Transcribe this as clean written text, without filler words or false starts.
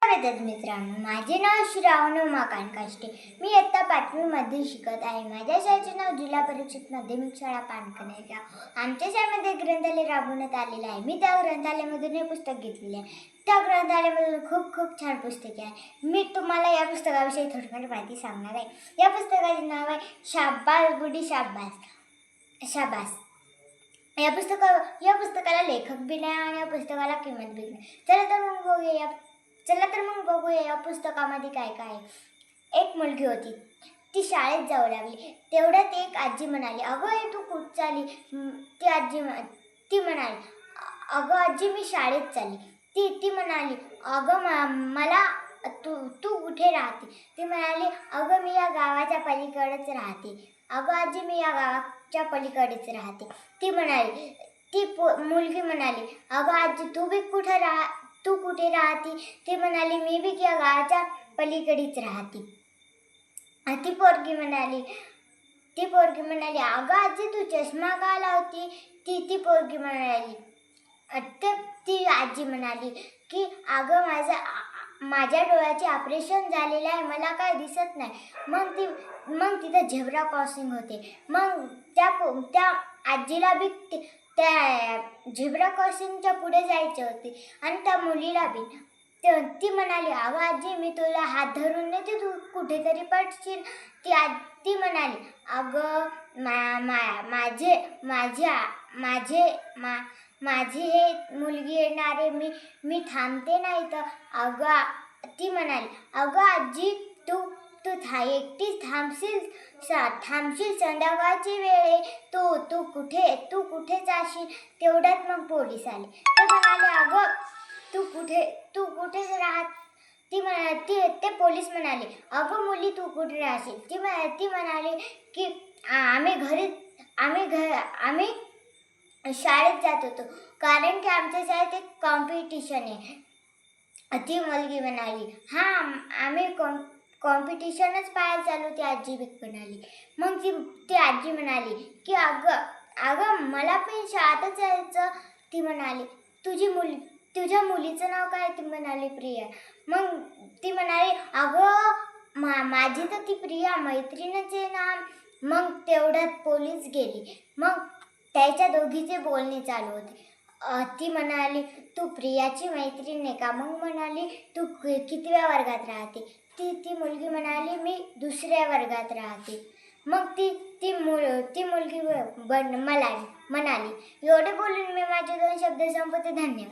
स्वागत मित्रांनो, माझे नाव श्रावण उमाकांत काष्टे. मी इयत्ता 5वी मध्ये शिकत आहे. माझ्या शाळेचे नाव जिल्हा परिषद माध्यमिक शाळा पानकणे. आमच्या शाळेमध्ये ग्रंथालय राबवण्यात आलेले आहे. मी त्या ग्रंथालयामधून हे पुस्तक घेतलेले आहे. त्या ग्रंथालयामधून खूप छान पुस्तके आहे. मी तुम्हाला या पुस्तकाविषयी थोडीफार माहिती सांगणार आहे. या पुस्तकाचे नाव आहे शाबास बुडी शाबास. या पुस्तकाला लेखक बी नाही आणि या पुस्तकाला किंमत बी नाही. चला तर मग बघूया या पुस्तकामध्ये काय काय आहे. एक मुलगी होती, ती शाळेत जाऊ लागली. तेवढ्यात एक आजी म्हणाली, अगं हे तू कुठं चालली? ती म्हणाली, अगं आजी मी शाळेत चालली. ती म्हणाली, अगं मला तू कुठे राहते? ती म्हणाली, अगं मी या गावाच्या पलीकडेच राहते. अगं आजी मी या गावाच्या पलीकडेच राहते. मुलगी म्हणाली, अगं आजी तू कुठे राहते? ती म्हणाली, मी बी या गावाच्या पलीकडेच राहते. ती पोरगी म्हणाली, अगं आजी तू चष्मा का लावती? ती पोरगी म्हणाली. ती आजी म्हणाली की अगं माझ्या डोळ्याचे ऑपरेशन झालेले आहे, मला काय दिसत नाही. मग तिथं झेब्रा क्रॉसिंग होते. मग त्या आजीला बी त्या झेब्रा क्रॉसिंगच्या पुढे जायचे होते आणि त्या मुलीला बी. ती म्हणाली, अगं आजी मी तुला हात धरून नेते, तू कुठेतरी पडशील. ती म्हणाली, अगं माझी हे मुलगी येणार आहे, मी थांबते नाही तर. ती म्हणाली, अगं आजी तू एकटीच थांबशील, संध्याकाळची वेळ आहे, तू कुठे जाशील? तेवढ्यात मग पोलीस आले. ते म्हणाले, अगं तू कुठे राहत? ते पोलीस म्हणाले, अगं मुली तू कुठे राहशील? ती म्हणाली की आम्ही शाळेत जात होतो, कारण की आमच्या शाळेत एक कॉम्पिटिशन आहे. ती मुलगी म्हणाली, हां आम्ही कॉम्पिटिशनच पाहायला चालू. ती आजी बी म्हणाली. मग ती आजी म्हणाली की अगं मला पण शाळेतच जायचं. ती म्हणाली, तुझ्या मुलीचं नाव काय? ती म्हणाली, प्रिया. मग ती म्हणाली, अगं माझी तर ती प्रिया मैत्रीणच आहे ना. मग तेवढ्यात पोलीस गेली. मग त्याच्या दोघीचे बोलणे चालू होते. ती म्हणाली, तू प्रियाची मैत्रीण आहे का? मग म्हणाली, तू कितव्या वर्गात राहते? ती मुलगी म्हणाली, मी 2ऱ्या वर्गात राहते. मग ती मुलगी म्हणाली, एवढे बोलून मी माझे 2 शब्द संपवते. धन्यवाद.